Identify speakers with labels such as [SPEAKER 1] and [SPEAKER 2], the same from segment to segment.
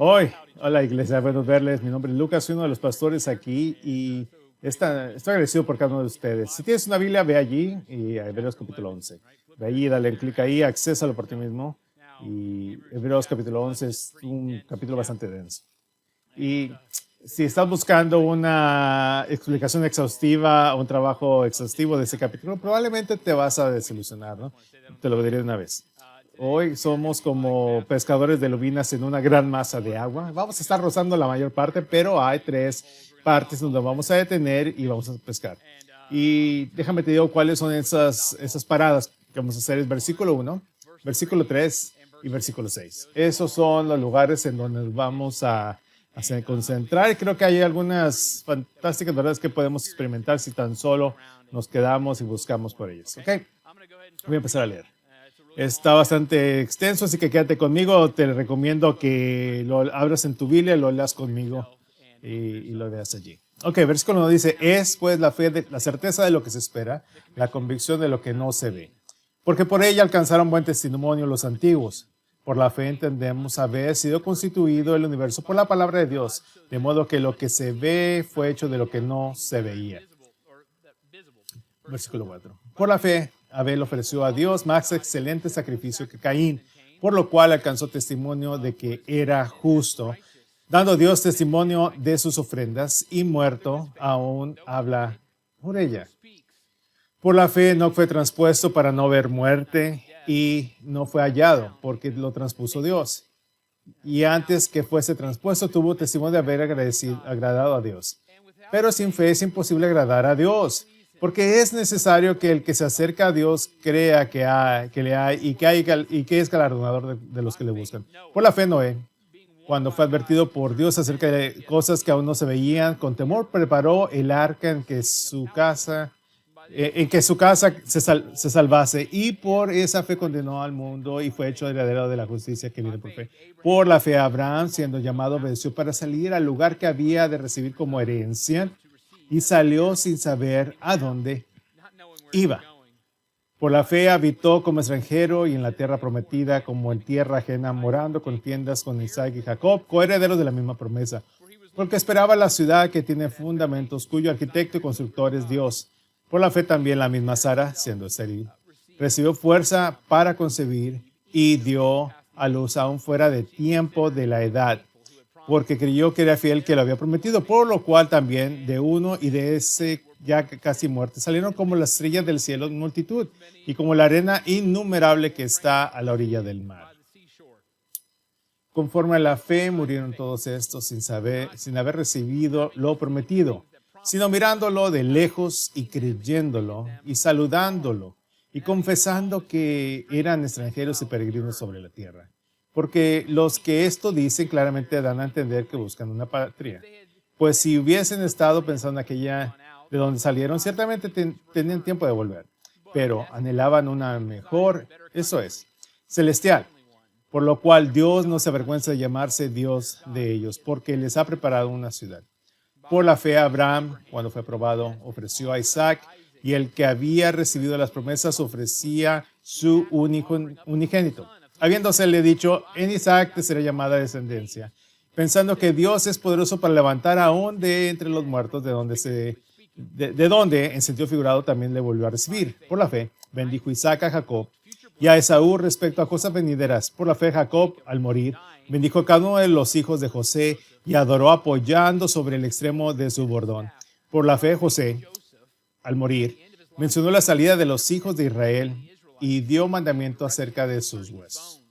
[SPEAKER 1] Hoy, hola iglesia, bueno verles. Mi nombre es Lucas, soy uno de los pastores aquí y estoy agradecido por cada uno de ustedes. Si tienes una Biblia, ve allí y a Hebreos capítulo 11. Ve allí, dale clic ahí, accésalo por ti mismo. Y Hebreos capítulo 11 es un capítulo bastante denso. Y si estás buscando una explicación exhaustiva, un trabajo exhaustivo de ese capítulo, probablemente te vas a desilusionar, ¿no? Te lo diré de una vez. Hoy somos como pescadores de lubinas en una gran masa de agua. Vamos a estar rozando la mayor parte, pero hay tres partes donde vamos a detener y vamos a pescar. Y déjame te digo cuáles son esas paradas que vamos a hacer. Es versículo 1, versículo 3 y versículo 6. Esos son los lugares en donde vamos a concentrar. Creo que hay algunas fantásticas verdades que podemos experimentar si tan solo nos quedamos y buscamos por ellas. Ok, voy a empezar a leer. Está bastante extenso, así que quédate conmigo. Te recomiendo que lo abras en tu Biblia, lo leas conmigo y lo veas allí. Ok, versículo 1 dice, es pues la fe, la certeza de lo que se espera, la convicción de lo que no se ve. Porque por ella alcanzaron buen testimonio los antiguos. Por la fe entendemos haber sido constituido el universo por la palabra de Dios, de modo que lo que se ve fue hecho de lo que no se veía. Versículo 4. Por la fe, Abel ofreció a Dios más excelente sacrificio que Caín, por lo cual alcanzó testimonio de que era justo, dando Dios testimonio de sus ofrendas, y muerto aún habla por ella. Por la fe no fue transpuesto para no ver muerte, y no fue hallado, porque lo transpuso Dios. Y antes que fuese transpuesto, tuvo testimonio de haber agradado a Dios. Pero sin fe es imposible agradar a Dios, porque es necesario que el que se acerca a Dios crea que le hay y que es galardonador de los que le buscan. Por la fe Noé, cuando fue advertido por Dios acerca de cosas que aún no se veían, con temor preparó el arca en que su casa se salvase, y por esa fe condenó al mundo y fue hecho heredero de la justicia que viene por fe. Por la fe Abraham, siendo llamado, obedeció para salir al lugar que había de recibir como herencia, y salió sin saber a dónde iba. Por la fe habitó como extranjero y en la tierra prometida, como en tierra ajena, morando con tiendas con Isaac y Jacob, coherederos de la misma promesa, porque esperaba la ciudad que tiene fundamentos, cuyo arquitecto y constructor es Dios. Por la fe también la misma Sara, siendo estéril, recibió fuerza para concebir y dio a luz aún fuera de tiempo de la edad, porque creyó que era fiel que lo había prometido, por lo cual también de uno y de ese ya casi muerto salieron como las estrellas del cielo en multitud, y como la arena innumerable que está a la orilla del mar. Conforme a la fe murieron todos estos sin haber recibido lo prometido, sino mirándolo de lejos y creyéndolo y saludándolo y confesando que eran extranjeros y peregrinos sobre la tierra. Porque los que esto dicen claramente dan a entender que buscan una patria. Pues si hubiesen estado pensando en aquella de donde salieron, ciertamente tenían tiempo de volver, pero anhelaban una mejor, eso es, celestial. Por lo cual Dios no se avergüenza de llamarse Dios de ellos, porque les ha preparado una ciudad. Por la fe Abraham, cuando fue probado, ofreció a Isaac, y el que había recibido las promesas ofrecía su unigénito, habiéndosele dicho, en Isaac te será llamada descendencia, pensando que Dios es poderoso para levantar aún de entre los muertos, de donde en sentido figurado también le volvió a recibir. Por la fe bendijo Isaac a Jacob y a Esaú respecto a cosas venideras. Por la fe Jacob, al morir, bendijo a cada uno de los hijos de José y adoró apoyando sobre el extremo de su bordón. Por la fe José, al morir, mencionó la salida de los hijos de Israel y dio mandamiento acerca de sus huesos.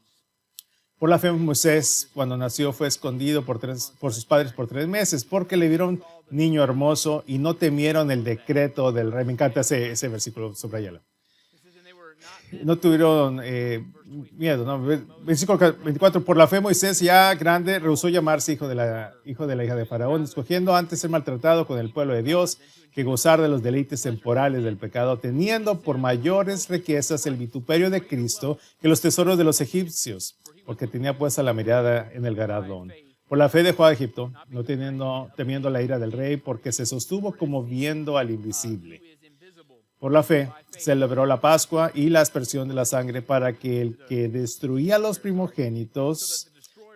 [SPEAKER 1] Por la fe Moisés, cuando nació, fue escondido por sus padres por 3 meses, porque le vieron niño hermoso y no temieron el decreto del rey. Me encanta ese versículo, subrayalo. No tuvieron miedo, ¿no? Versículo 24, por la fe Moisés, ya grande, rehusó llamarse hijo de la hija de Faraón, escogiendo antes ser maltratado con el pueblo de Dios que gozar de los deleites temporales del pecado, teniendo por mayores riquezas el vituperio de Cristo que los tesoros de los egipcios, porque tenía puesta la mirada en el galardón. Por la fe dejó a Egipto, no temiendo la ira del rey, porque se sostuvo como viendo al invisible. Por la fe celebró la Pascua y la aspersión de la sangre, para que el que destruía a los primogénitos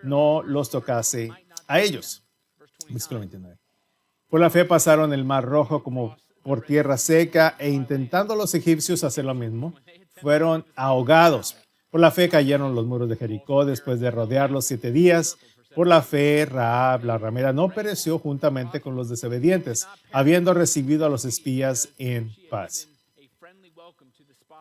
[SPEAKER 1] no los tocase a ellos. Versículo 29. Por la fe pasaron el mar rojo como por tierra seca e intentando los egipcios hacer lo mismo, fueron ahogados. Por la fe cayeron los muros de Jericó después de rodearlos 7 días. Por la fe, Rahab, la ramera, no pereció juntamente con los desobedientes, habiendo recibido a los espías en paz.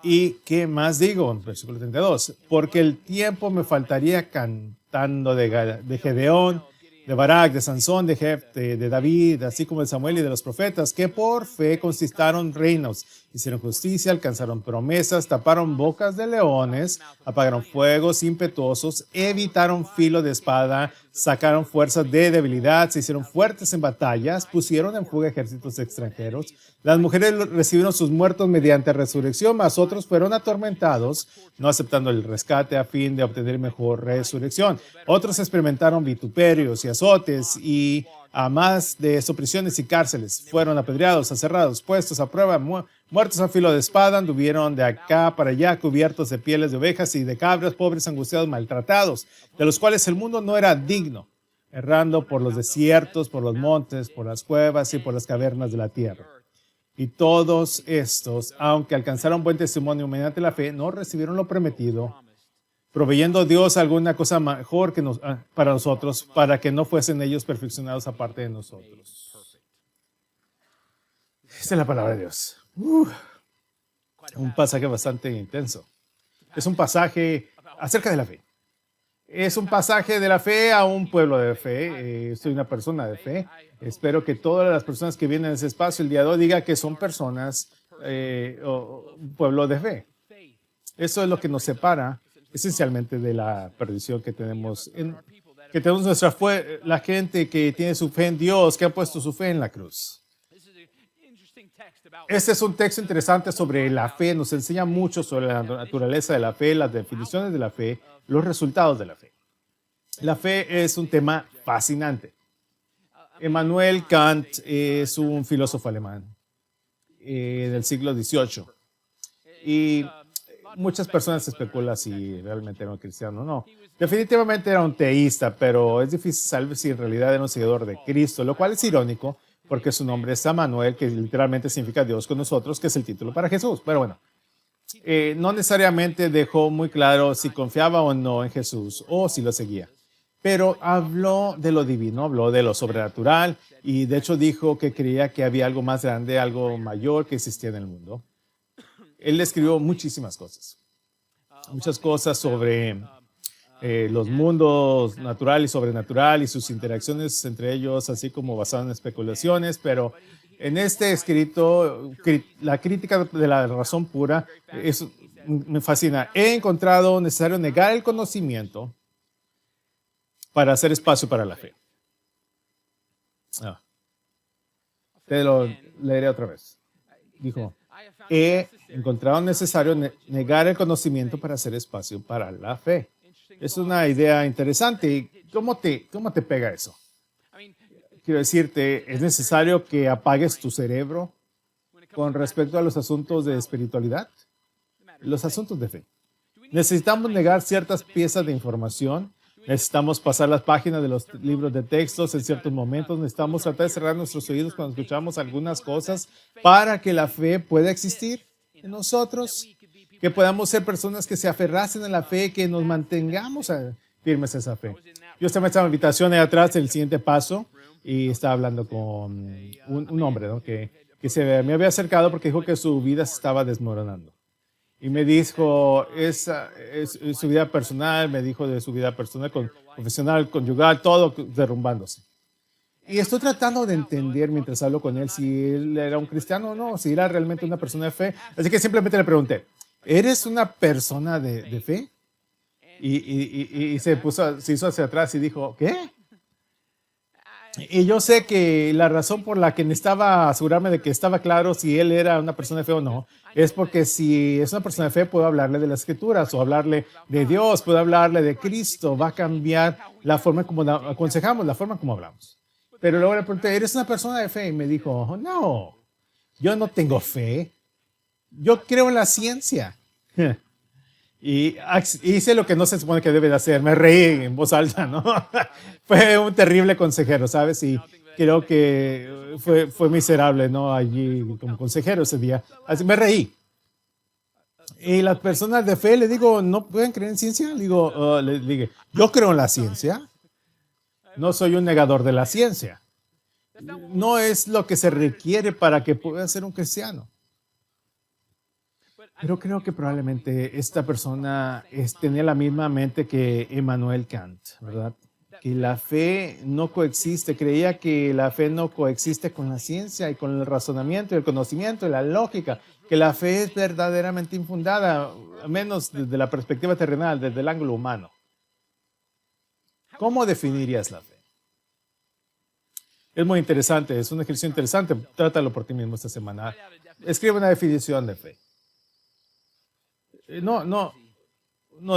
[SPEAKER 1] ¿Y qué más digo? Versículo 32. Porque el tiempo me faltaría cantando de Gedeón, de Barak, de Sansón, de Jefte, de David, así como de Samuel y de los profetas, que por fe conquistaron reinos, hicieron justicia, alcanzaron promesas, taparon bocas de leones, apagaron fuegos impetuosos, evitaron filo de espada, sacaron fuerzas de debilidad, se hicieron fuertes en batallas, pusieron en fuga ejércitos extranjeros. Las mujeres recibieron sus muertos mediante resurrección, mas otros fueron atormentados, no aceptando el rescate a fin de obtener mejor resurrección. Otros experimentaron vituperios y azotes y a más de eso prisiones y cárceles. Fueron apedreados, aserrados, puestos a prueba, muertos a filo de espada, anduvieron de acá para allá cubiertos de pieles de ovejas y de cabras, pobres, angustiados, maltratados, de los cuales el mundo no era digno, errando por los desiertos, por los montes, por las cuevas y por las cavernas de la tierra. Y todos estos, aunque alcanzaron buen testimonio mediante la fe, no recibieron lo prometido, proveyendo Dios alguna cosa mejor para nosotros, para que no fuesen ellos perfeccionados aparte de nosotros. Esa es la palabra de Dios. Un pasaje bastante intenso. Es un pasaje acerca de la fe. Es un pasaje de la fe a un pueblo de fe. Soy una persona de fe. Espero que todas las personas que vienen a ese espacio el día de hoy digan que son personas o un pueblo de fe. Eso es lo que nos separa esencialmente de la perdición que tenemos. Que tenemos la gente que tiene su fe en Dios, que ha puesto su fe en la cruz. Este es un texto interesante sobre la fe. Nos enseña mucho sobre la naturaleza de la fe, las definiciones de la fe, los resultados de la fe. La fe es un tema fascinante. Immanuel Kant es un filósofo alemán del siglo XVIII. Y muchas personas especulan si realmente era un cristiano o no. Definitivamente era un teísta, pero es difícil saber si en realidad era un seguidor de Cristo, lo cual es irónico porque su nombre es Emmanuel, que literalmente significa Dios con nosotros, que es el título para Jesús. Pero bueno, no necesariamente dejó muy claro si confiaba o no en Jesús o si lo seguía. Pero habló de lo divino, habló de lo sobrenatural y de hecho dijo que creía que había algo más grande, algo mayor que existía en el mundo. Él escribió muchísimas cosas. Muchas cosas sobre los mundos natural y sobrenatural y sus interacciones entre ellos, así como basado en especulaciones, pero en este escrito, la crítica de la razón pura, eso me fascina. He encontrado necesario negar el conocimiento para hacer espacio para la fe. Te lo leeré otra vez. Dijo, he encontrado necesario negar el conocimiento para hacer espacio para la fe. Es una idea interesante. ¿Cómo te pega eso? Quiero decirte, ¿es necesario que apagues tu cerebro con respecto a los asuntos de espiritualidad? Los asuntos de fe. ¿Necesitamos negar ciertas piezas de información? ¿Necesitamos pasar las páginas de los libros de textos en ciertos momentos? ¿Necesitamos tratar de cerrar nuestros oídos cuando escuchamos algunas cosas para que la fe pueda existir en nosotros? Que podamos ser personas que se aferrasen a la fe, que nos mantengamos firmes a esa fe. Yo estaba en esta invitación ahí atrás, el siguiente paso, y estaba hablando con un hombre, ¿no? que me había acercado porque dijo que su vida se estaba desmoronando. Y me dijo, es su vida personal, me dijo de su vida personal, profesional, conyugal, todo derrumbándose. Y estoy tratando de entender mientras hablo con él si él era un cristiano o no, si era realmente una persona de fe. Así que simplemente le pregunté, ¿eres una persona de fe? Y se hizo hacia atrás y dijo, ¿qué? Y yo sé que la razón por la que necesitaba asegurarme de que estaba claro si él era una persona de fe o no, es porque si es una persona de fe, puedo hablarle de las Escrituras o hablarle de Dios, puedo hablarle de Cristo, va a cambiar la forma como aconsejamos, la forma como hablamos. Pero luego le pregunté, ¿eres una persona de fe? Y me dijo, oh, no, yo no tengo fe, yo creo en la ciencia. Y hice lo que no se supone que debe de hacer. Me reí en voz alta, ¿no? Fue un terrible consejero, ¿sabes? Y creo que fue miserable, ¿no? Allí como consejero ese día. Así me reí. Y las personas de fe, le digo, ¿no pueden creer en ciencia? Le digo, le dije, yo creo en la ciencia. No soy un negador de la ciencia. No es lo que se requiere para que pueda ser un cristiano. Pero creo que probablemente esta persona tenía la misma mente que Immanuel Kant, ¿verdad? Que la fe no coexiste, creía que la fe no coexiste con la ciencia y con el razonamiento y el conocimiento y la lógica, que la fe es verdaderamente infundada, al menos desde la perspectiva terrenal, desde el ángulo humano. ¿Cómo definirías la fe? Es muy interesante, es un ejercicio interesante, trátalo por ti mismo esta semana. Escribe una definición de fe. No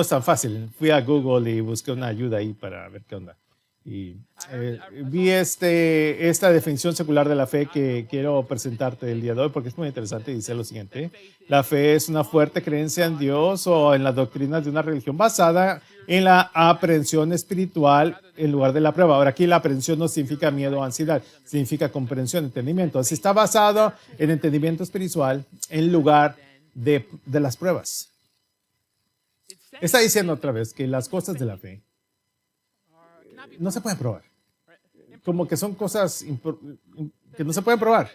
[SPEAKER 1] es tan fácil. Fui a Google y busqué una ayuda ahí para ver qué onda. Y vi esta definición secular de la fe que quiero presentarte el día de hoy porque es muy interesante. Dice lo siguiente: la fe es una fuerte creencia en Dios o en las doctrinas de una religión basada en la aprehensión espiritual en lugar de la prueba. Ahora, aquí la aprehensión no significa miedo o ansiedad, significa comprensión, entendimiento. Así está basado en entendimiento espiritual en lugar de las pruebas. Está diciendo otra vez que las cosas de la fe no se pueden probar. Como que son cosas que no se pueden probar.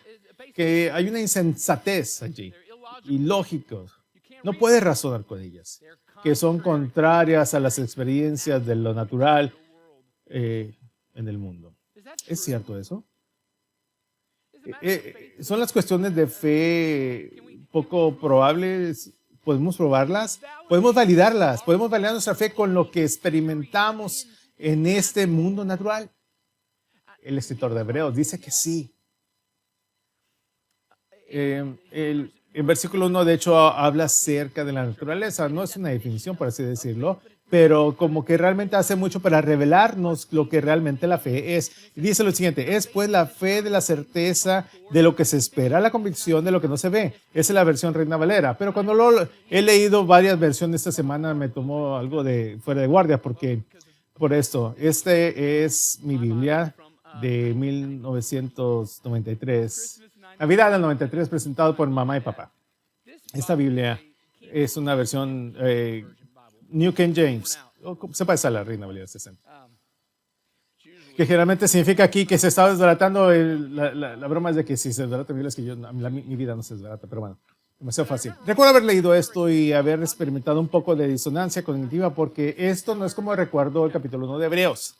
[SPEAKER 1] Que hay una insensatez allí. Ilógicos. No puedes razonar con ellas. Que son contrarias a las experiencias de lo natural en el mundo. ¿Es cierto eso? ¿Son las cuestiones de fe poco probables? ¿Podemos probarlas? ¿Podemos validarlas? ¿Podemos validar nuestra fe con lo que experimentamos en este mundo natural? El escritor de Hebreos dice que sí. En versículo 1, de hecho, habla acerca de la naturaleza. No es una definición, por así decirlo, pero como que realmente hace mucho para revelarnos lo que realmente la fe es. Y dice lo siguiente: es pues la fe de la certeza de lo que se espera, la convicción de lo que no se ve. Esa es la versión Reina Valera. Pero cuando he leído varias versiones esta semana, me tomó algo de fuera de guardia porque por esto. Este es mi Biblia de 1993. Navidad del 93, presentado por mamá y papá. Esta Biblia es una versión New King James. Se parece a la Reina Valera 60. Que generalmente significa aquí que se está desbaratando. La broma es de que si se desbarata Biblia es que mi vida no se desbarata, pero bueno, demasiado fácil. Recuerdo haber leído esto y haber experimentado un poco de disonancia cognitiva porque esto no es como recuerdo el capítulo 1 de Hebreos.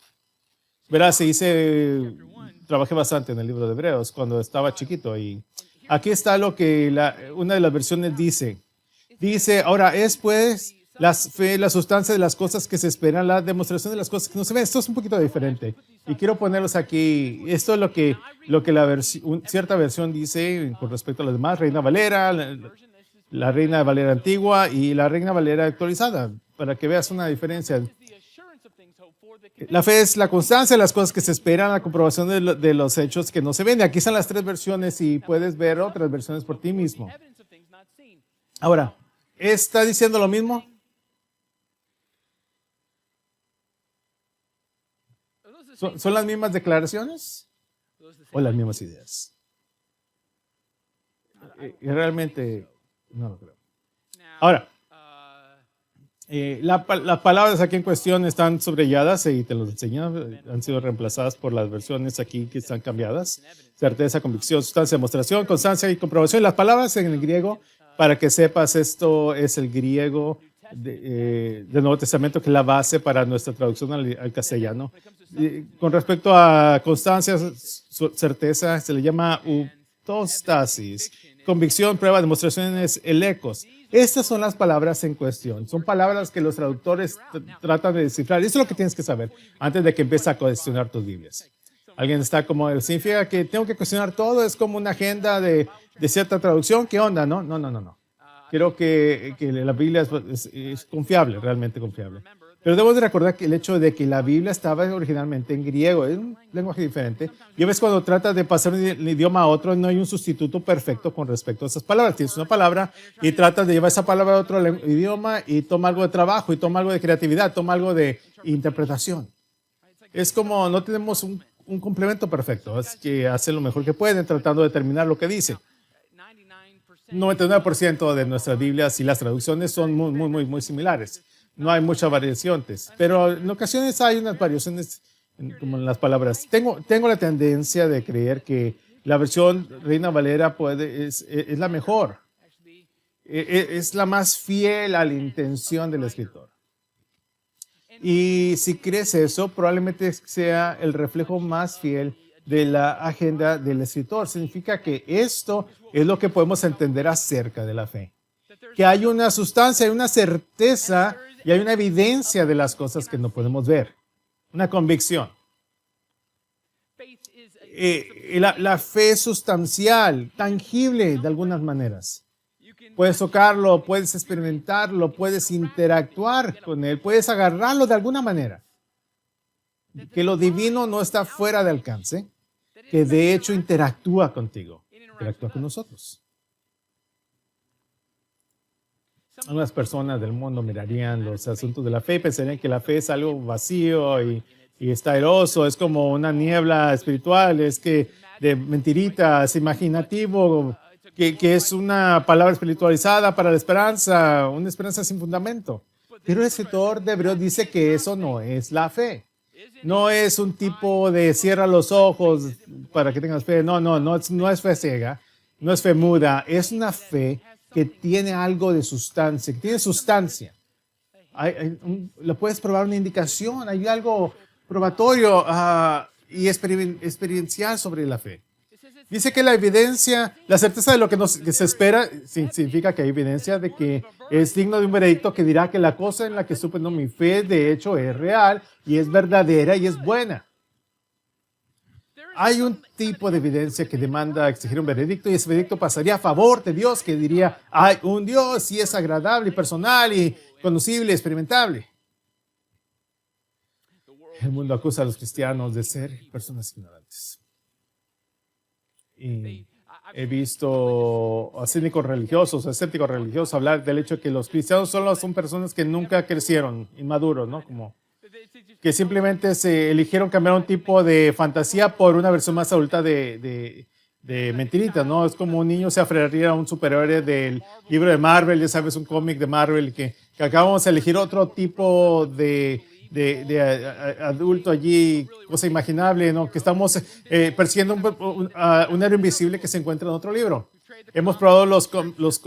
[SPEAKER 1] Verás, trabajé bastante en el libro de Hebreos cuando estaba chiquito y aquí está lo que una de las versiones dice. Dice, ahora es pues la sustancia de las cosas que se esperan, la demostración de las cosas que no se ven. Esto es un poquito diferente y quiero ponerlos aquí. Esto es lo que cierta versión dice con respecto a las demás. Reina Valera, la Reina Valera antigua y la Reina Valera actualizada, para que veas una diferencia. La fe es la constancia de las cosas que se esperan, la comprobación de los hechos que no se ven. Aquí están las tres versiones y puedes ver otras versiones por ti mismo. Ahora, ¿está diciendo lo mismo? ¿Son las mismas declaraciones o las mismas ideas? Y realmente no lo creo. Ahora, las palabras aquí en cuestión están subrayadas y te los enseño. Han sido reemplazadas por las versiones aquí que están cambiadas. Certeza, convicción, sustancia, demostración, constancia y comprobación. Las palabras en el griego, para que sepas, esto es el griego del Nuevo Testamento, que es la base para nuestra traducción al castellano. Con respecto a constancia, certeza, se le llama uptostasis. Convicción, prueba, demostración es elecos. Estas son las palabras en cuestión. Son palabras que los traductores tratan de descifrar. Eso es lo que tienes que saber antes de que empieces a cuestionar tus Biblias. Alguien está como, significa que tengo que cuestionar todo, es como una agenda de cierta traducción. ¿Qué onda? No. Creo que la Biblia es confiable, realmente confiable. Pero debo de recordar que el hecho de que la Biblia estaba originalmente en griego, es un lenguaje diferente. Y a veces cuando trata de pasar de un idioma a otro, no hay un sustituto perfecto con respecto a esas palabras. Tienes una palabra y tratas de llevar esa palabra a otro idioma y toma algo de trabajo y toma algo de creatividad, toma algo de interpretación. Es como no tenemos un complemento perfecto. Es que hace lo mejor que pueden tratando de terminar lo que dice. 99% de nuestras Biblias y las traducciones son muy similares. No hay muchas variaciones, pero en ocasiones hay unas variaciones como en las palabras. Tengo la tendencia de creer que la versión Reina Valera es la mejor. Es la más fiel a la intención del escritor. Y si crees eso, probablemente sea el reflejo más fiel de la agenda del escritor. Significa que esto es lo que podemos entender acerca de la fe. Que hay una sustancia, hay una certeza y hay una evidencia de las cosas que no podemos ver. Una convicción. La fe es sustancial, tangible de algunas maneras. Puedes tocarlo, puedes experimentarlo, puedes interactuar con él, puedes agarrarlo de alguna manera. Que lo divino no está fuera de alcance, que de hecho interactúa contigo, interactúa con nosotros. Algunas personas del mundo mirarían los asuntos de la fe y pensarían que la fe es algo vacío y está eroso, es como una niebla espiritual, es que de mentiritas, imaginativo, que es una palabra espiritualizada para la esperanza, una esperanza sin fundamento. Pero el escritor de Hebreos dice que eso no es la fe. No es un tipo de cierra los ojos para que tengas fe. No es fe ciega, no es fe muda, es una fe que tiene algo de sustancia, que tiene sustancia. Lo puedes probar una indicación, hay algo probatorio y experiencial sobre la fe. Dice que la evidencia, la certeza de lo que se espera, significa que hay evidencia de que es digno de un veredicto que dirá que la cosa en la que estoy poniendo mi fe, de hecho, es real y es verdadera y es buena. Hay un tipo de evidencia que demanda exigir un veredicto y ese veredicto pasaría a favor de Dios, que diría, hay un Dios y es agradable y personal y conocible y experimentable. El mundo acusa a los cristianos de ser personas ignorantes. Y he visto a cínicos religiosos, a escépticos religiosos hablar del hecho de que los cristianos solo son personas que nunca crecieron, inmaduros, ¿no? Como que simplemente se eligieron cambiar un tipo de fantasía por una versión más adulta de mentiritas, ¿no? Es como un niño se aferraría a un superhéroe del libro de Marvel, ya sabes, un cómic de Marvel, que acabamos de elegir otro tipo de adulto allí, cosa imaginable, ¿no? Que estamos persiguiendo un héroe invisible que se encuentra en otro libro. Hemos probado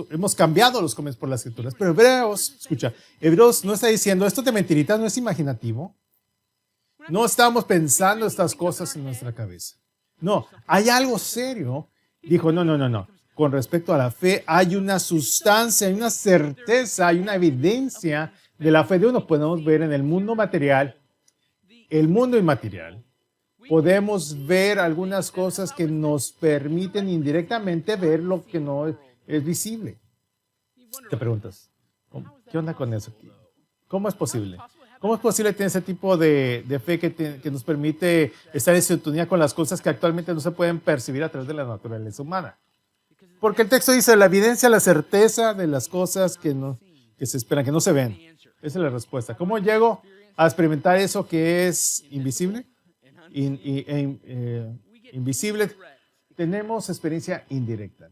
[SPEAKER 1] hemos cambiado los cómics por las escrituras, pero Hebreos no está diciendo esto de mentiritas, no es imaginativo. No estamos pensando estas cosas en nuestra cabeza. No, hay algo serio. Dijo, no. Con respecto a la fe, hay una sustancia, hay una certeza, hay una evidencia de la fe de uno. Podemos ver en el mundo material, el mundo inmaterial. Podemos ver algunas cosas que nos permiten indirectamente ver lo que no es visible. Te preguntas, ¿qué onda con eso? ¿Cómo es posible? ¿Cómo es posible tener ese tipo de fe que nos permite estar en sintonía con las cosas que actualmente no se pueden percibir a través de la naturaleza humana? Porque el texto dice la evidencia, la certeza de las cosas que se esperan, que no se ven. Esa es la respuesta. ¿Cómo llego a experimentar eso que es invisible? Invisible. Tenemos experiencia indirecta.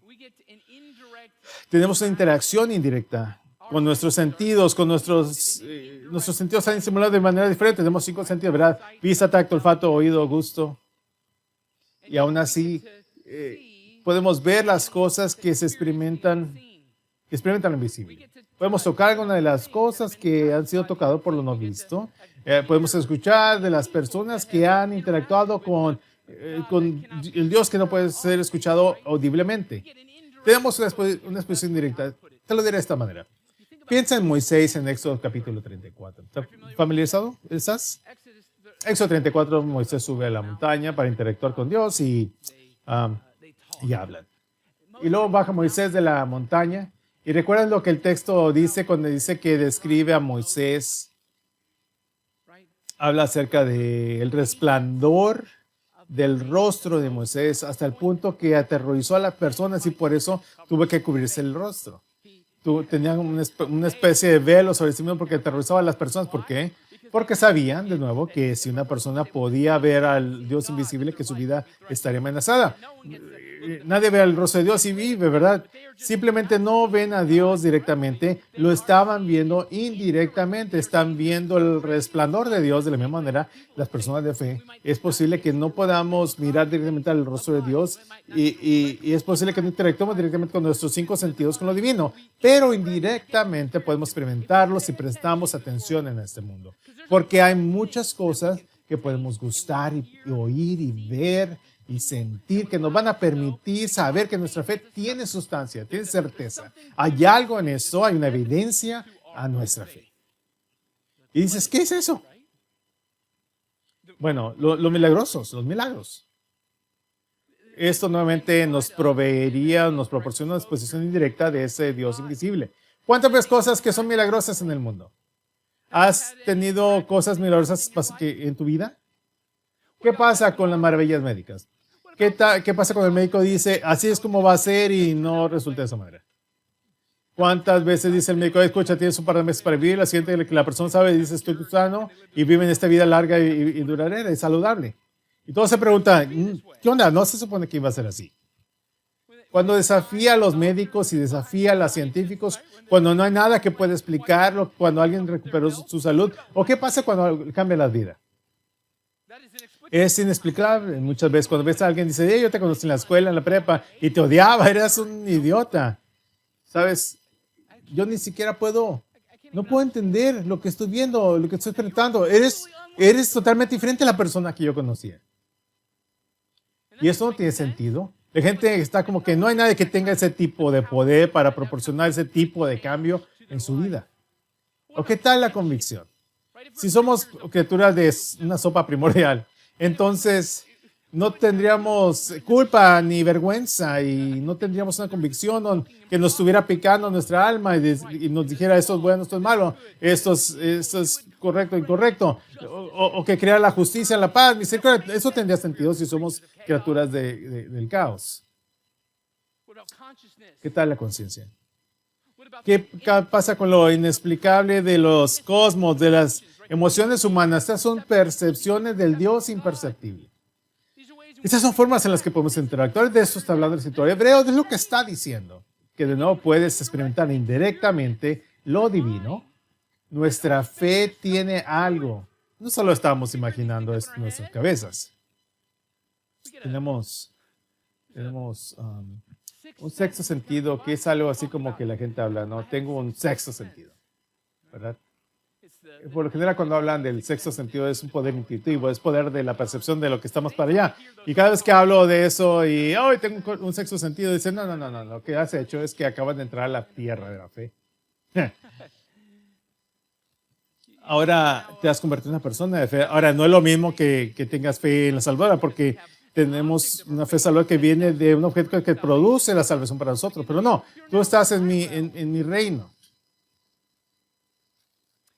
[SPEAKER 1] Tenemos una interacción indirecta con nuestros sentidos, con nuestros sentidos están simulados de manera diferente. Tenemos 5 sentidos, ¿verdad? Vista, tacto, olfato, oído, gusto. Y aún así podemos ver las cosas que se experimentan lo invisible. Podemos tocar alguna de las cosas que han sido tocadas por lo no visto. Podemos escuchar de las personas que han interactuado con el Dios que no puede ser escuchado audiblemente. Tenemos una expresión directa. Te lo diré de esta manera. Piensa en Moisés en Éxodo capítulo 34. ¿Estás familiarizado? ¿Estás? Éxodo 34, Moisés sube a la montaña para interactuar con Dios y hablan. Y luego baja Moisés de la montaña. Y recuerdan lo que el texto dice cuando dice que describe a Moisés habla acerca del resplandor del rostro de Moisés hasta el punto que aterrorizó a las personas y por eso tuvo que cubrirse el rostro. Tenían una especie de velo sobre sí mismo porque aterrorizaba a las personas. ¿Por qué? Porque sabían, de nuevo, que si una persona podía ver al Dios invisible, que su vida estaría amenazada. Nadie ve el rostro de Dios y vive, ¿verdad? Simplemente no ven a Dios directamente, lo estaban viendo indirectamente, están viendo el resplandor de Dios. De la misma manera, las personas de fe, es posible que no podamos mirar directamente al rostro de Dios y es posible que no interactuemos directamente con nuestros 5 sentidos con lo divino, pero indirectamente podemos experimentarlo si prestamos atención en este mundo, porque hay muchas cosas que podemos gustar y oír y ver y sentir que nos van a permitir saber que nuestra fe tiene sustancia, tiene certeza. Hay algo en eso, hay una evidencia a nuestra fe. Y dices, ¿qué es eso? Bueno, los milagrosos, los milagros. Esto nuevamente nos proporciona una exposición indirecta de ese Dios invisible. ¿Cuántas ves cosas que son milagrosas en el mundo? ¿Has tenido cosas milagrosas en tu vida? ¿Qué pasa con las maravillas médicas? ¿Qué pasa cuando el médico dice, así es como va a ser y no resulta de esa manera? ¿Cuántas veces dice el médico, escucha, tienes un par de meses para vivir, la siguiente que la persona sabe, dice, estoy sano y vive en esta vida larga y duradera y saludable? Y todos se preguntan, ¿qué onda? No se supone que iba a ser así. Cuando desafía a los médicos y desafía a los científicos, cuando no hay nada que pueda explicarlo, cuando alguien recuperó su salud, ¿o qué pasa cuando cambia la vida? Es inexplicable. Muchas veces cuando ves a alguien dice, yo te conocí en la escuela, en la prepa, y te odiaba, eras un idiota. ¿Sabes? Yo ni siquiera no puedo entender lo que estoy viendo, lo que estoy experimentando. Eres totalmente diferente a la persona que yo conocía. Y eso no tiene sentido. La gente está como que no hay nadie que tenga ese tipo de poder para proporcionar ese tipo de cambio en su vida. ¿O qué tal la convicción? Si somos criaturas de una sopa primordial, entonces no tendríamos culpa ni vergüenza y no tendríamos una convicción que nos estuviera picando nuestra alma y nos dijera esto es bueno, esto es malo, esto es correcto, incorrecto, o que creara la justicia, la paz, misericordia. Eso tendría sentido si somos criaturas del caos. ¿Qué tal la conciencia? ¿Qué pasa con lo inexplicable de los cosmos, de las emociones humanas? Estas son percepciones del Dios imperceptible. Estas son formas en las que podemos interactuar. De eso está hablando el escritor hebreo, de lo que está diciendo. Que de nuevo puedes experimentar indirectamente lo divino. Nuestra fe tiene algo. No solo estamos imaginando esto en nuestras cabezas. Tenemos un sexto sentido, que es algo así como que la gente habla, ¿no? Tengo un sexto sentido, ¿verdad? Por lo general cuando hablan del sexto sentido es un poder intuitivo, es poder de la percepción de lo que estamos para allá. Y cada vez que hablo de eso y hoy tengo un sexto sentido, dicen, no, lo que has hecho es que acabas de entrar a la tierra de la fe. Ahora te has convertido en una persona de fe. Ahora no es lo mismo que tengas fe en la salvadora, porque tenemos una fe salvadora que viene de un objeto que produce la salvación para nosotros. Pero no, tú estás en mi reino.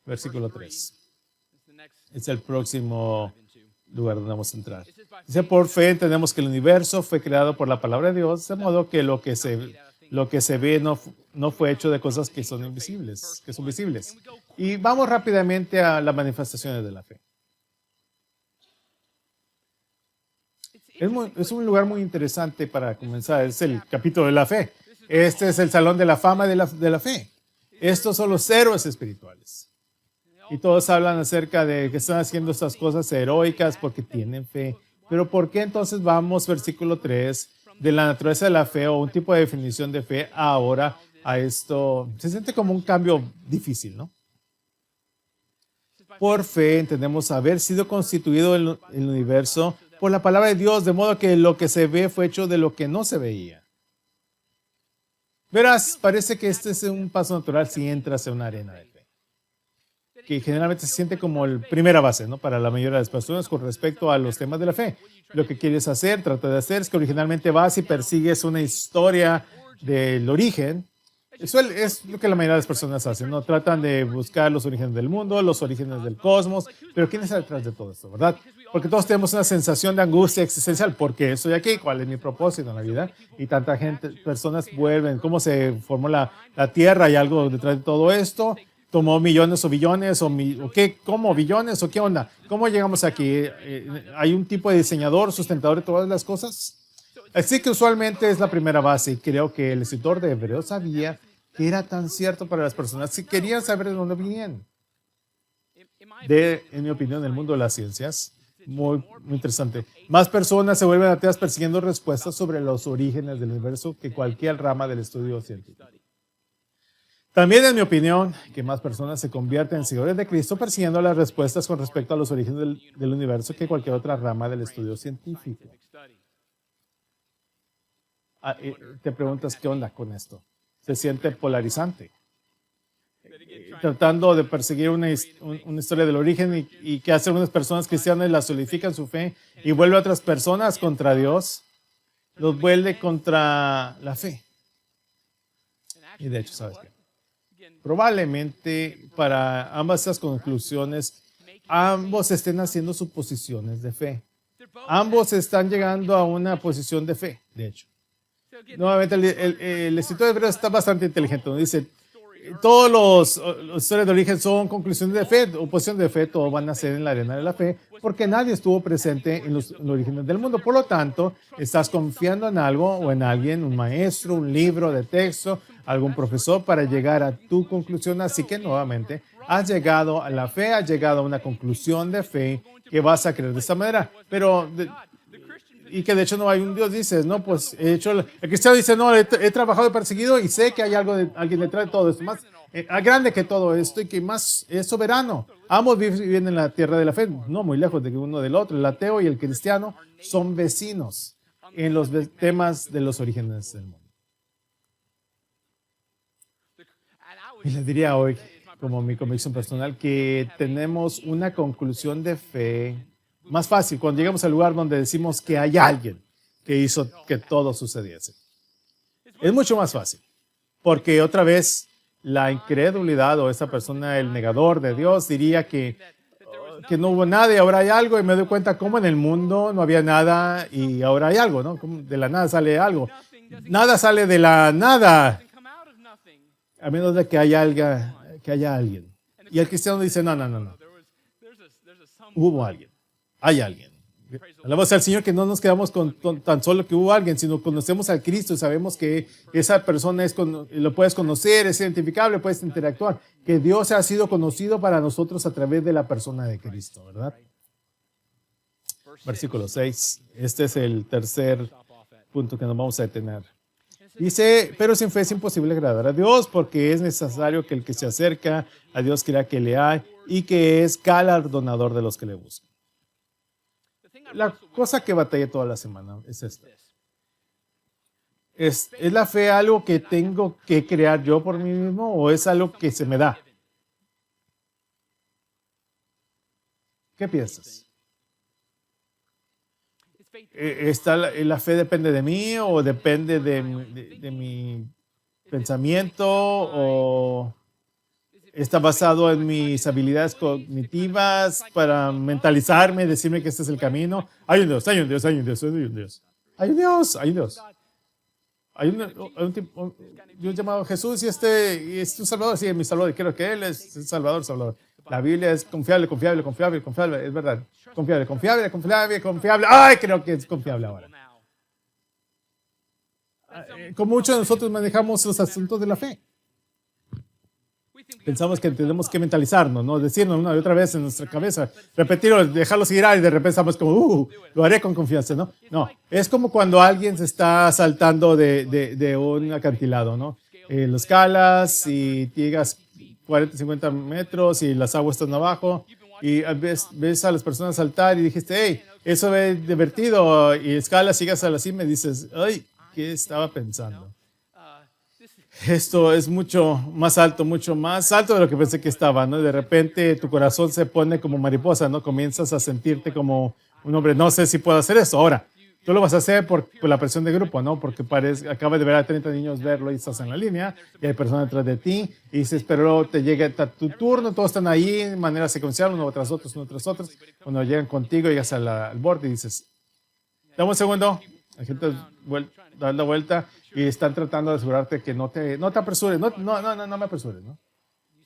[SPEAKER 1] Versículo 3. Es el próximo lugar donde vamos a entrar. Dice, por fe entendemos que el universo fue creado por la palabra de Dios, de modo que lo que se ve no fue hecho de cosas que son invisibles, que son visibles. Y vamos rápidamente a las manifestaciones de la fe. Es un lugar muy interesante para comenzar. Es el capítulo de la fe. Este es el salón de la fama de la fe. Estos son los héroes espirituales. Y todos hablan acerca de que están haciendo estas cosas heroicas porque tienen fe. Pero ¿por qué entonces vamos, versículo 3, de la naturaleza de la fe o un tipo de definición de fe ahora a esto? Se siente como un cambio difícil, ¿no? Por fe entendemos haber sido constituido el universo por la palabra de Dios, de modo que lo que se ve fue hecho de lo que no se veía. Verás, parece que este es un paso natural si entras en una arena de fe, que generalmente se siente como la primera base, ¿no? Para la mayoría de las personas con respecto a los temas de la fe. Lo que quieres hacer, trata de hacer, es que originalmente vas y persigues una historia del origen Eso es lo que la mayoría de las personas hacen, ¿no? Tratan de buscar los orígenes del mundo, los orígenes del cosmos, pero ¿quién está detrás de todo esto, verdad? Porque todos tenemos una sensación de angustia existencial. ¿Por qué estoy aquí? ¿Cuál es mi propósito en la vida? Y tanta gente, personas vuelven, ¿cómo se formó la Tierra? ¿Hay algo detrás de todo esto? ¿Tomó millones o billones? ¿O qué? ¿Cómo? ¿Billones? ¿O qué onda? ¿Cómo llegamos aquí? ¿Hay un tipo de diseñador, sustentador de todas las cosas? Así que usualmente es la primera base y creo que el escritor de Hebreos sabía que era tan cierto para las personas que querían saber de dónde venían. En mi opinión, el mundo de las ciencias, muy interesante. Más personas se vuelven ateas persiguiendo respuestas sobre los orígenes del universo que cualquier rama del estudio científico. También, en mi opinión, que más personas se convierten en seguidores de Cristo persiguiendo las respuestas con respecto a los orígenes del universo que cualquier otra rama del estudio científico. Te preguntas, ¿qué onda con esto? Se siente polarizante. Tratando de perseguir una historia del origen y que hacen unas personas cristianas la solidifican su fe y vuelve a otras personas contra Dios, los vuelve contra la fe. Y de hecho, ¿sabes qué? Probablemente para ambas estas conclusiones, ambos estén haciendo suposiciones de fe. Ambos están llegando a una posición de fe, de hecho. Nuevamente, el escritor de Hebreos está bastante inteligente. ¿No? Dice, todos los historias de origen son conclusiones de fe, oposición de fe, todo van a ser en la arena de la fe, porque nadie estuvo presente en los orígenes del mundo. Por lo tanto, estás confiando en algo o en alguien, un maestro, un libro de texto, algún profesor para llegar a tu conclusión. Así que nuevamente, has llegado a la fe, has llegado a una conclusión de fe que vas a creer de esta manera. Pero... y que de hecho no hay un Dios, dices, no, pues el cristiano dice, no, he trabajado y perseguido y sé que hay alguien detrás de todo esto, más grande que todo esto y que más es soberano. Ambos viven en la tierra de la fe, no muy lejos de uno del otro. El ateo y el cristiano son vecinos en los temas de los orígenes del mundo. Y les diría hoy, como mi convicción personal, que tenemos una conclusión de fe más fácil cuando llegamos al lugar donde decimos que hay alguien que hizo que todo sucediese. Es mucho más fácil, porque otra vez la incredulidad o esa persona, el negador de Dios, diría que no hubo nada y ahora hay algo, y me doy cuenta cómo en el mundo no había nada y ahora hay algo, ¿no? Como de la nada sale algo. Nada sale de la nada, a menos de que haya alguien. Y el cristiano dice, no. Hubo alguien. Hay alguien. Alabamos al Señor que no nos quedamos con tan solo que hubo alguien, sino conocemos al Cristo y sabemos que esa persona lo puedes conocer, es identificable, puedes interactuar. Que Dios ha sido conocido para nosotros a través de la persona de Cristo, ¿verdad? Versículo 6. Este es el tercer punto que nos vamos a detener. Dice, pero sin fe es imposible agradar a Dios porque es necesario que el que se acerca a Dios crea que le hay y que es galardonador de los que le buscan. La cosa que batallé toda la semana es esta. ¿Es la fe algo que tengo que crear yo por mí mismo o es algo que se me da? ¿Qué piensas? ¿La fe depende de mí o depende de mi pensamiento o está basado en mis habilidades cognitivas para mentalizarme, decirme que este es el camino? Hay un Dios. Hay un Dios llamado Jesús y es un Salvador. Sí, es mi Salvador. Creo que Él es el Salvador. La Biblia es confiable. Es verdad. Confiable. Ay, creo que es confiable ahora. Con muchos de nosotros manejamos los asuntos de la fe. Pensamos que tenemos que mentalizarnos, ¿no? Decirnos una y otra vez en nuestra cabeza, repetirlo, dejarlo seguir y de repente estamos como, lo haré con confianza, ¿no? No, es como cuando alguien se está saltando de un acantilado, ¿no? Lo escalas y llegas 40, 50 metros y las aguas están abajo y ves a las personas saltar y dijiste, hey, eso es divertido y escalas, llegas a la cima y dices, ay, ¿qué estaba pensando? Esto es mucho más alto de lo que pensé que estaba, ¿no? De repente tu corazón se pone como mariposa, ¿no? Comienzas a sentirte como un hombre, no sé si puedo hacer eso. Ahora, Tú lo vas a hacer por la presión de grupo, ¿no? Porque acaba de ver a 30 niños verlo y estás en la línea y hay personas detrás de ti y dices, pero te llega tu turno, todos están ahí de manera secuencial, uno tras otros, uno tras otros. Cuando llegan contigo, llegas al borde y dices, dame un segundo, la gente da la vuelta y están tratando de asegurarte que no te apresures, no me apresures, ¿no?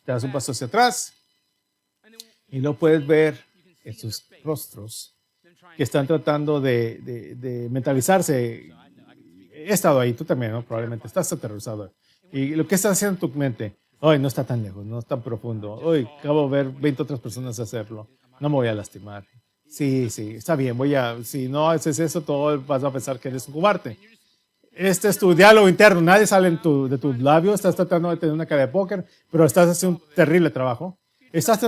[SPEAKER 1] Te das un paso hacia atrás y lo puedes ver en sus rostros que están tratando de mentalizarse. He estado ahí, tú también, ¿no? Probablemente estás aterrorizado. Y lo que estás haciendo en tu mente, hoy no está tan lejos, no es tan profundo. Hoy acabo de ver 20 otras personas hacerlo. No me voy a lastimar. Sí, está bien, si no haces eso, todo vas a pensar que eres un cobarde. Este es tu diálogo interno, nadie sale de tus labios, estás tratando de tener una cara de póker, pero estás haciendo un terrible trabajo. Estás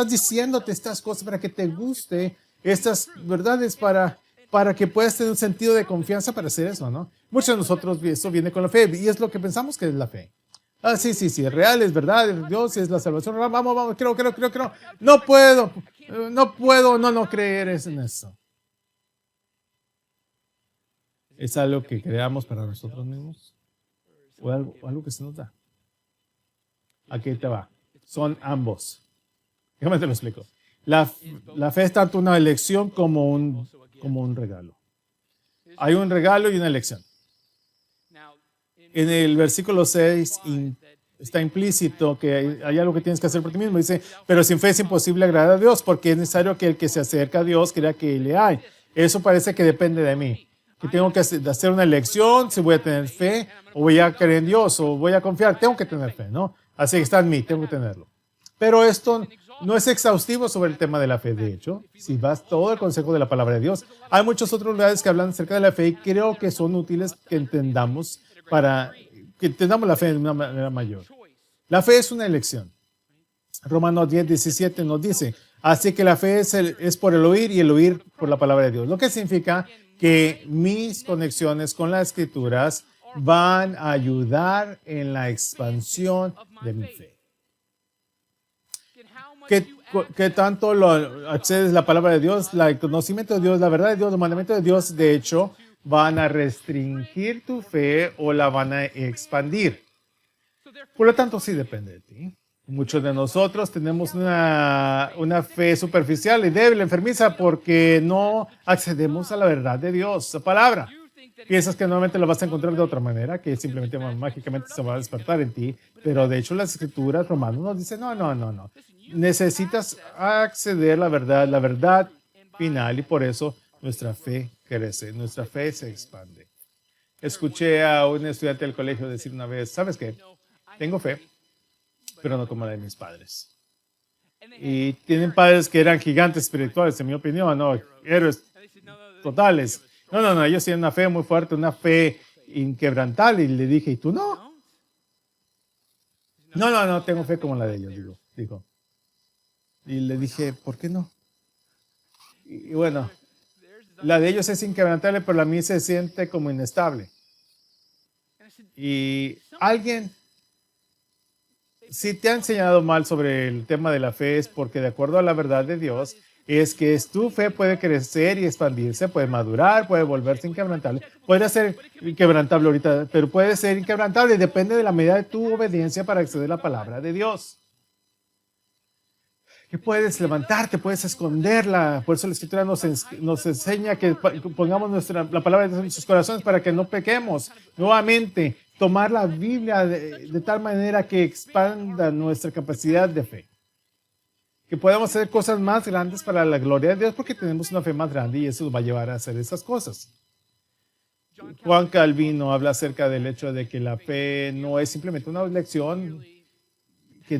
[SPEAKER 1] diciéndote estas cosas para que te guste, estas verdades para que puedas tener un sentido de confianza para hacer eso, ¿no? Muchos de nosotros, eso viene con la fe, y es lo que pensamos que es la fe. Ah, sí, es real, es verdad, es Dios, es la salvación. Vamos, creo. No puedo no creer en eso. ¿Es algo que creamos para nosotros mismos? ¿O algo que se nos da? Aquí te va. Son ambos. Déjame te lo explico. La fe es tanto una elección como un regalo. Hay un regalo y una elección. En el versículo 6 está implícito que hay algo que tienes que hacer por ti mismo. Dice, pero sin fe es imposible agradar a Dios porque es necesario que el que se acerca a Dios crea que le hay. Eso parece que depende de mí. Que tengo que hacer una elección, si voy a tener fe, o voy a creer en Dios, o voy a confiar. Tengo que tener fe, ¿no? Así que está en mí, tengo que tenerlo. Pero esto no es exhaustivo sobre el tema de la fe. De hecho, si vas todo el consejo de la palabra de Dios, hay muchos otros lugares que hablan acerca de la fe y creo que son útiles que entendamos la fe de una manera mayor. La fe es una elección. Romanos 10:17 nos dice, así que la fe es por el oír y el oír por la palabra de Dios. Lo que significa que mis conexiones con las escrituras van a ayudar en la expansión de mi fe. ¿Qué tanto accedes la palabra de Dios, el conocimiento de Dios, la verdad de Dios, los mandamientos de Dios, de hecho, van a restringir tu fe o la van a expandir? Por lo tanto, sí depende de ti. Muchos de nosotros tenemos una fe superficial y débil, enfermiza, porque no accedemos a la verdad de Dios, la palabra. Piensas que normalmente la vas a encontrar de otra manera, que simplemente mágicamente se va a despertar en ti, pero de hecho las escrituras romanas nos dicen, no. Necesitas acceder a la verdad final, y por eso nuestra fe crece, nuestra fe se expande. Escuché a un estudiante del colegio decir una vez, ¿sabes qué? Tengo fe, pero no como la de mis padres. Y tienen padres que eran gigantes espirituales, en mi opinión, ¿no? Héroes totales. No, ellos tienen una fe muy fuerte, una fe inquebrantable. Y le dije, ¿y tú no? No, tengo fe como la de ellos, dijo. Y le dije, ¿por qué no? Y bueno, la de ellos es inquebrantable, pero la mía se siente como inestable. Y alguien, si te ha enseñado mal sobre el tema de la fe, es porque de acuerdo a la verdad de Dios, es que tu fe puede crecer y expandirse, puede madurar, puede volverse inquebrantable. Puede ser inquebrantable ahorita, pero puede ser inquebrantable. Depende de la medida de tu obediencia para acceder a la palabra de Dios. Que puedes levantarte, puedes esconderla. Por eso la Escritura nos enseña que pongamos la palabra de Dios en nuestros corazones para que no pequemos. Nuevamente, tomar la Biblia de tal manera que expanda nuestra capacidad de fe. Que podamos hacer cosas más grandes para la gloria de Dios porque tenemos una fe más grande y eso nos va a llevar a hacer esas cosas. Juan Calvino habla acerca del hecho de que la fe no es simplemente una elección que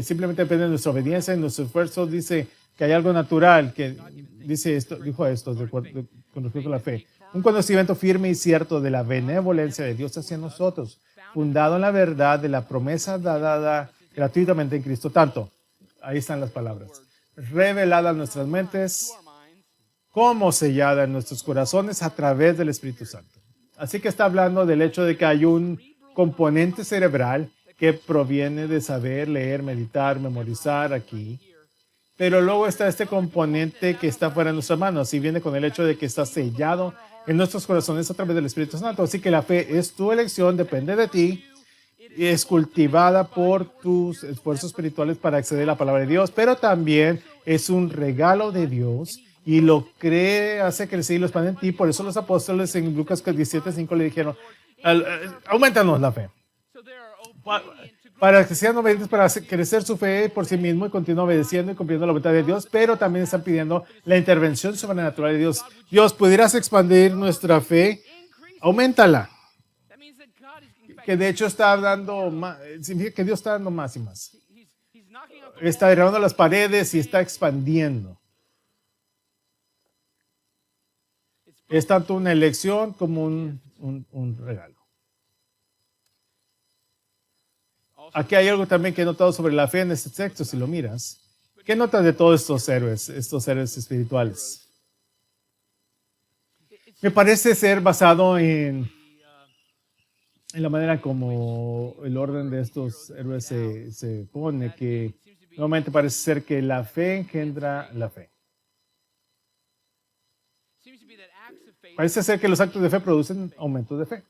[SPEAKER 1] simplemente depende de nuestra obediencia, de nuestro esfuerzo. Dice que hay algo natural que dijo esto con respecto a la fe. Un conocimiento firme y cierto de la benevolencia de Dios hacia nosotros, fundado en la verdad de la promesa dada gratuitamente en Cristo. Tanto, ahí están las palabras, revelada en nuestras mentes, como sellada en nuestros corazones a través del Espíritu Santo. Así que está hablando del hecho de que hay un componente cerebral que proviene de saber, leer, meditar, memorizar aquí, pero luego está este componente que está fuera de nuestras manos y viene con el hecho de que está sellado en nuestros corazones a través del Espíritu Santo. Así que la fe es tu elección, depende de ti y es cultivada por tus esfuerzos espirituales para acceder a la palabra de Dios, pero también es un regalo de Dios y lo cree, hace crecer y lo expande en ti. Por eso los apóstoles en Lucas 17:5 le dijeron, aumentanos la fe. Para que sean obedientes, para crecer su fe por sí mismo y continuar obedeciendo y cumpliendo la voluntad de Dios, pero también están pidiendo la intervención sobrenatural de Dios. Dios, ¿pudieras expandir nuestra fe? Auméntala. Que de hecho está dando más, significa que Dios está dando más y más. Está derribando las paredes y está expandiendo. Es tanto una elección como un regalo. Aquí hay algo también que he notado sobre la fe en este texto, si lo miras. ¿Qué notas de todos estos héroes espirituales? Me parece ser basado en la manera como el orden de estos héroes se pone, que normalmente parece ser que la fe engendra la fe. Parece ser que los actos de fe producen aumentos de fe.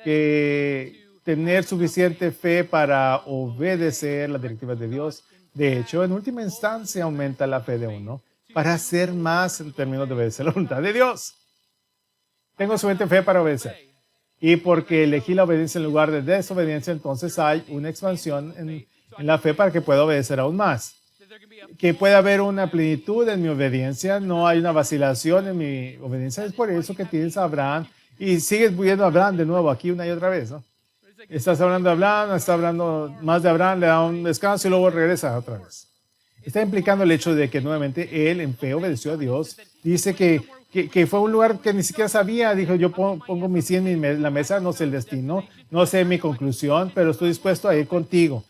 [SPEAKER 1] Que tener suficiente fe para obedecer las directivas de Dios, de hecho, en última instancia aumenta la fe de uno para hacer más en términos de obedecer la voluntad de Dios. Tengo suficiente fe para obedecer. Y porque elegí la obediencia en lugar de desobediencia, entonces hay una expansión en la fe para que pueda obedecer aún más. Que pueda haber una plenitud en mi obediencia, no hay una vacilación en mi obediencia. Es por eso que tienes a Abraham y sigues viendo a Abraham de nuevo aquí una y otra vez, ¿no? Estás hablando de Abraham, está hablando más de Abraham, le da un descanso y luego regresa otra vez. Está implicando el hecho de que nuevamente él en fe obedeció a Dios. Dice que fue un lugar que ni siquiera sabía. Dijo, yo pongo mi 100 en la mesa, no sé el destino, no sé mi conclusión, pero estoy dispuesto a ir contigo.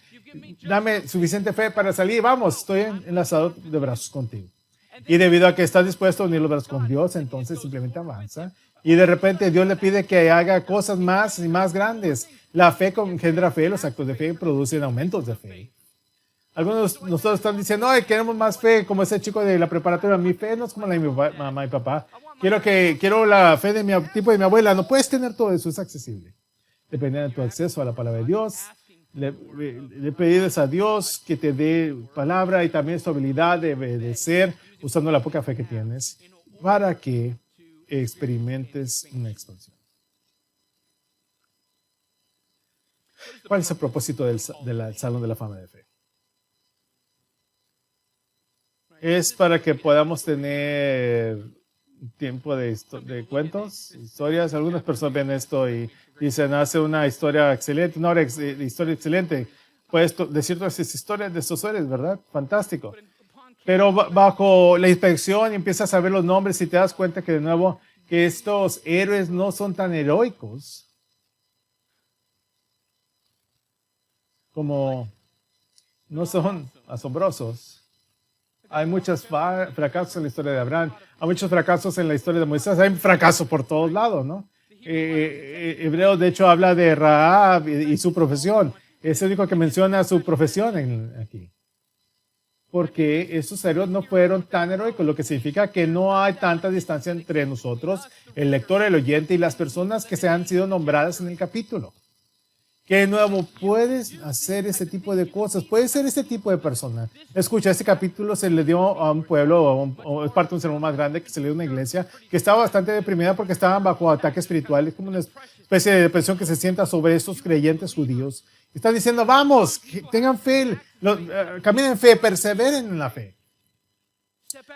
[SPEAKER 1] Dame suficiente fe para salir. Vamos, estoy enlazado de brazos contigo. Y debido a que estás dispuesto a unir los brazos con Dios, entonces simplemente avanza. Y de repente Dios le pide que haga cosas más y más grandes. La fe engendra fe, los actos de fe producen aumentos de fe. Algunos de nosotros están diciendo, ay, queremos más fe, como ese chico de la preparatoria. Mi fe no es como la de mi mamá y papá. Quiero la fe de mi tipo de mi abuela. No puedes tener todo eso, es accesible. Depende de tu acceso a la palabra de Dios. Le pides a Dios que te dé palabra y también su habilidad de obedecer usando la poca fe que tienes para que experimentes una expansión. ¿Cuál es el propósito del Salón de la Fama de Fe? Es para que podamos tener tiempo de cuentos, historias. Algunas personas ven esto y dicen, hace una historia excelente, una hora de historia excelente. Puedes decir todas esas historias de estos héroes, ¿verdad? Fantástico. Pero bajo la inspección empiezas a ver los nombres y te das cuenta que de nuevo que estos héroes no son tan heroicos como no son asombrosos. Hay muchos fracasos en la historia de Abraham, hay muchos fracasos en la historia de Moisés, hay fracasos por todos lados, ¿no? Hebreos, de hecho, habla de Rahab y su profesión. Es el único que menciona su profesión aquí. Porque esos héroes no fueron tan heroicos, lo que significa que no hay tanta distancia entre nosotros, el lector, el oyente y las personas que se han sido nombradas en el capítulo. Que de nuevo puedes hacer ese tipo de cosas, puedes ser ese tipo de persona. Escucha, este capítulo se le dio a un pueblo, o es parte de un sermón más grande que se le dio a una iglesia que estaba bastante deprimida porque estaban bajo ataque espiritual. Es como una especie de depresión que se sienta sobre estos creyentes judíos. Están diciendo, vamos, tengan fe, caminen en fe, perseveren en la fe.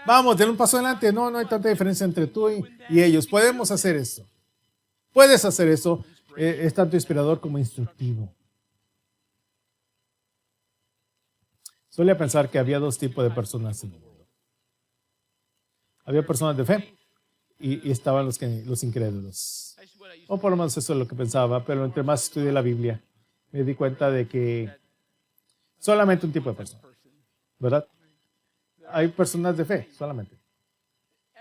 [SPEAKER 1] Vamos, den un paso adelante. No hay tanta diferencia entre tú y ellos. Podemos hacer esto. Puedes hacer eso. Es tanto inspirador como instructivo. Solía pensar que había dos tipos de personas en el mundo. Había personas de fe y estaban los incrédulos. O por lo menos eso es lo que pensaba, pero entre más estudié la Biblia, me di cuenta de que solamente un tipo de persona, ¿verdad? Hay personas de fe, solamente.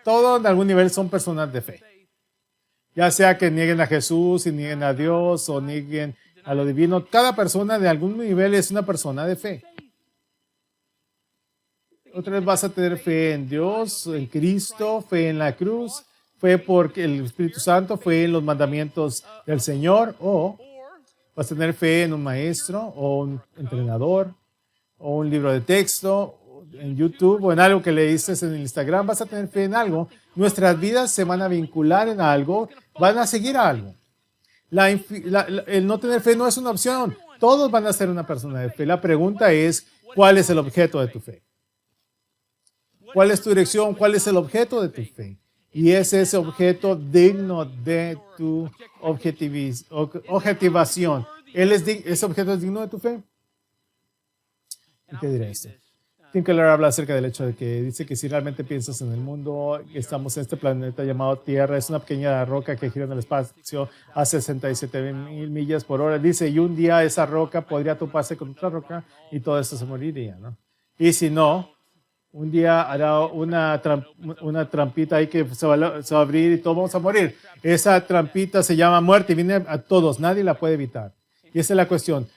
[SPEAKER 1] Todos en algún nivel son personas de fe. Ya sea que nieguen a Jesús y nieguen a Dios o nieguen a lo divino, cada persona de algún nivel es una persona de fe. Otra vez vas a tener fe en Dios, en Cristo, fe en la cruz, fe porque el Espíritu Santo, fe en los mandamientos del Señor, o vas a tener fe en un maestro o un entrenador o un libro de texto en YouTube o en algo que leíste en el Instagram. Vas a tener fe en algo. Nuestras vidas se van a vincular en algo, van a seguir a algo. El no tener fe no es una opción. Todos van a ser una persona de fe. La pregunta es, ¿cuál es el objeto de tu fe? ¿Cuál es tu dirección? ¿Cuál es el objeto de tu fe? Y es ese objeto digno de tu objetivación. ¿Ese objeto es digno de tu fe? ¿Y qué diré esto? Tim Keller habla acerca del hecho de que dice que si realmente piensas en el mundo, estamos en este planeta llamado Tierra, es una pequeña roca que gira en el espacio a 67,000 millas por hora. Dice, y un día esa roca podría toparse con otra roca y todo esto se moriría, ¿no? Y si no, un día hará una trampita ahí que se va a abrir y todos vamos a morir. Esa trampita se llama muerte y viene a todos, nadie la puede evitar. Y esa es la cuestión.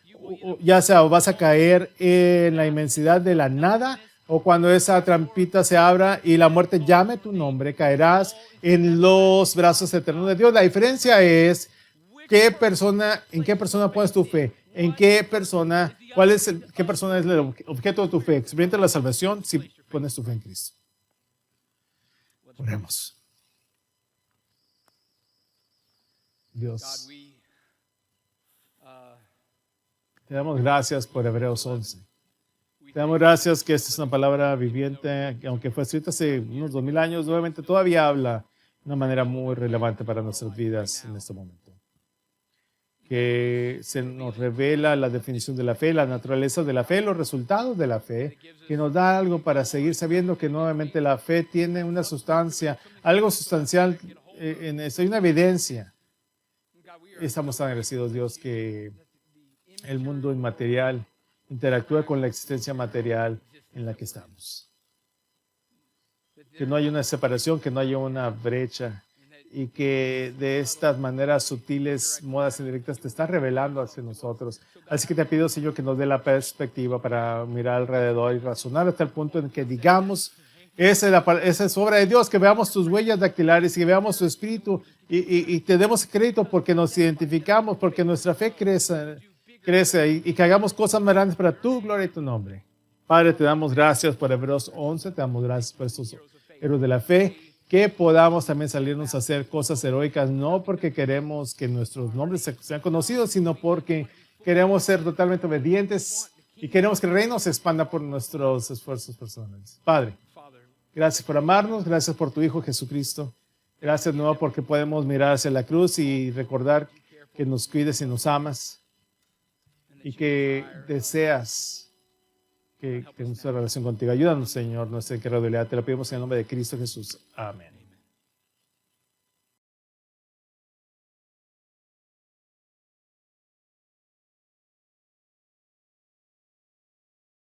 [SPEAKER 1] Ya sea o vas a caer en la inmensidad de la nada, o cuando esa trampita se abra y la muerte llame tu nombre, caerás en los brazos eternos de Dios. La diferencia es en qué persona pones tu fe, en qué persona, qué persona es el objeto de tu fe. Experimenta la salvación si pones tu fe en Cristo. Oremos. Dios, te damos gracias por Hebreos 11. Te damos gracias que esta es una palabra viviente, que aunque fue escrita hace unos 2000 años, nuevamente todavía habla de una manera muy relevante para nuestras vidas en este momento. Que se nos revela la definición de la fe, la naturaleza de la fe, los resultados de la fe, que nos da algo para seguir sabiendo que nuevamente la fe tiene una sustancia, algo sustancial en eso, hay una evidencia. Estamos tan agradecidos, Dios, que el mundo inmaterial interactúa con la existencia material en la que estamos. Que no hay una separación, que no haya una brecha y que de estas maneras sutiles, modas indirectas, te estás revelando hacia nosotros. Así que te pido, Señor, que nos dé la perspectiva para mirar alrededor y razonar hasta el punto en que digamos, esa es obra de Dios, que veamos tus huellas dactilares y que veamos tu espíritu y te demos crédito porque nos identificamos, porque nuestra fe crece y que hagamos cosas más grandes para tu gloria y tu nombre. Padre, te damos gracias por Hebreos 11, te damos gracias por estos héroes de la fe, que podamos también salirnos a hacer cosas heroicas, no porque queremos que nuestros nombres sean conocidos, sino porque queremos ser totalmente obedientes y queremos que el reino se expanda por nuestros esfuerzos personales. Padre, gracias por amarnos, gracias por tu Hijo Jesucristo. Gracias de nuevo porque podemos mirar hacia la cruz y recordar que nos cuides y nos amas y que deseas que tengamos una relación contigo. Ayúdanos, Señor, nuestra incredulidad. Te lo pedimos en el nombre de Cristo Jesús. Amén.